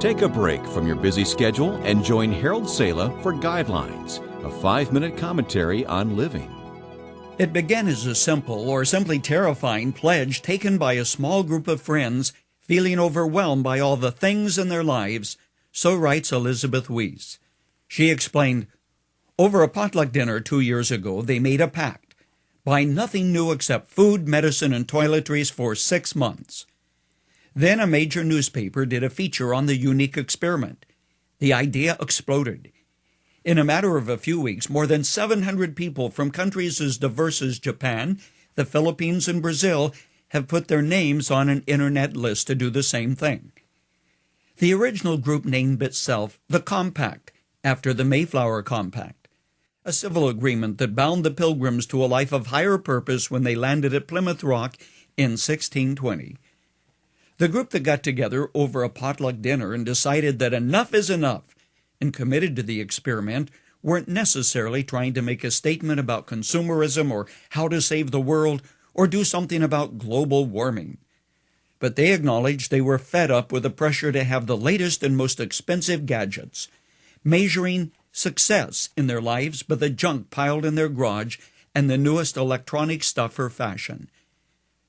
Take a break from your busy schedule and join Harold Sala for Guidelines, a 5-minute commentary on living. It began as a simple or simply terrifying pledge taken by a small group of friends feeling overwhelmed by all the things in their lives, so writes Elizabeth Weise. She explained, over a potluck dinner 2 years ago, they made a pact: buy nothing new except food, medicine, and toiletries for 6 months. Then a major newspaper did a feature on the unique experiment. The idea exploded. In a matter of a few weeks, more than 700 people from countries as diverse as Japan, the Philippines, and Brazil have put their names on an internet list to do the same thing. The original group named itself the Compact, after the Mayflower Compact, a civil agreement that bound the Pilgrims to a life of higher purpose when they landed at Plymouth Rock in 1620. The group that got together over a potluck dinner and decided that enough is enough and committed to the experiment weren't necessarily trying to make a statement about consumerism or how to save the world or do something about global warming. But they acknowledged they were fed up with the pressure to have the latest and most expensive gadgets, measuring success in their lives by the junk piled in their garage and the newest electronic stuff for fashion.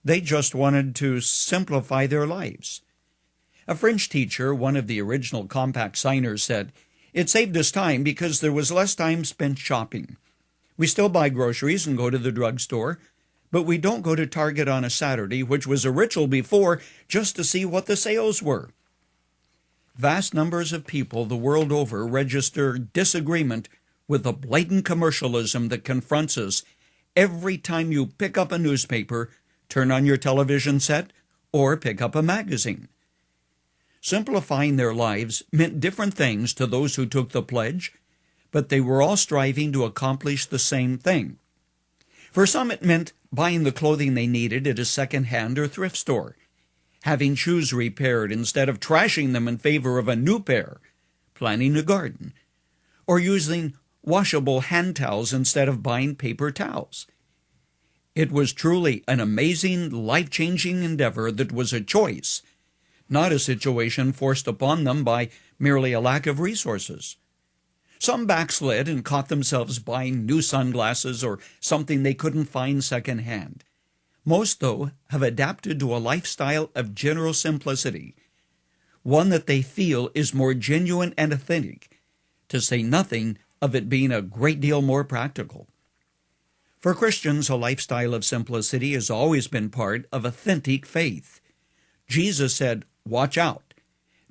They just wanted to simplify their lives. A French teacher, one of the original Compact signers, said, "It saved us time because there was less time spent shopping. We still buy groceries and go to the drugstore, but we don't go to Target on a Saturday, which was a ritual before, just to see what the sales were." Vast numbers of people the world over register disagreement with the blatant commercialism that confronts us every time you pick up a newspaper, turn on your television set, or pick up a magazine. Simplifying their lives meant different things to those who took the pledge, but they were all striving to accomplish the same thing. For some, it meant buying the clothing they needed at a second-hand or thrift store, having shoes repaired instead of trashing them in favor of a new pair, planting a garden, or using washable hand towels instead of buying paper towels. It was truly an amazing, life-changing endeavor that was a choice, not a situation forced upon them by merely a lack of resources. Some backslid and caught themselves buying new sunglasses or something they couldn't find secondhand. Most, though, have adapted to a lifestyle of general simplicity, one that they feel is more genuine and authentic, to say nothing of it being a great deal more practical. For Christians, a lifestyle of simplicity has always been part of authentic faith. Jesus said, "Watch out.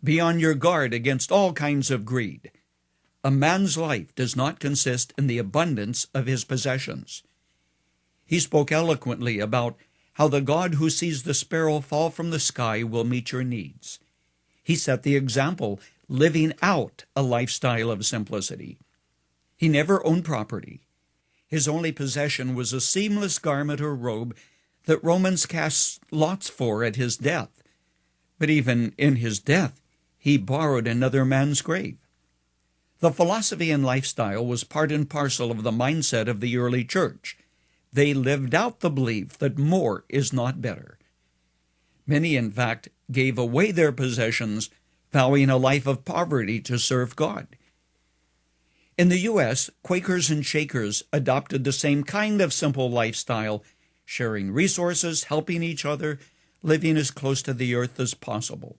Be on your guard against all kinds of greed. A man's life does not consist in the abundance of his possessions." He spoke eloquently about how the God who sees the sparrow fall from the sky will meet your needs. He set the example, living out a lifestyle of simplicity. He never owned property. His only possession was a seamless garment or robe that Romans cast lots for at his death. But even in his death, he borrowed another man's grave. The philosophy and lifestyle was part and parcel of the mindset of the early church. They lived out the belief that more is not better. Many, in fact, gave away their possessions, vowing a life of poverty to serve God. In the U.S., Quakers and Shakers adopted the same kind of simple lifestyle, sharing resources, helping each other, living as close to the earth as possible.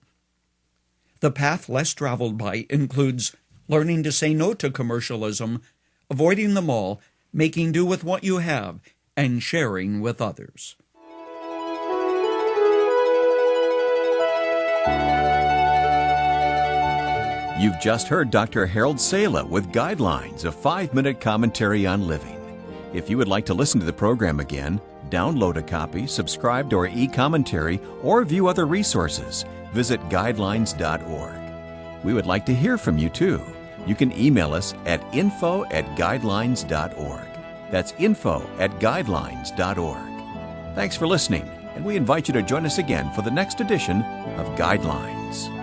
The path less traveled by includes learning to say no to commercialism, avoiding them all, making do with what you have, and sharing with others. You've just heard Dr. Harold Sala with Guidelines, a 5-minute commentary on living. If you would like to listen to the program again, download a copy, subscribe to our e-commentary, or view other resources, visit guidelines.org. We would like to hear from you too. You can email us at info@guidelines.org. That's info@guidelines.org. Thanks for listening, and we invite you to join us again for the next edition of Guidelines.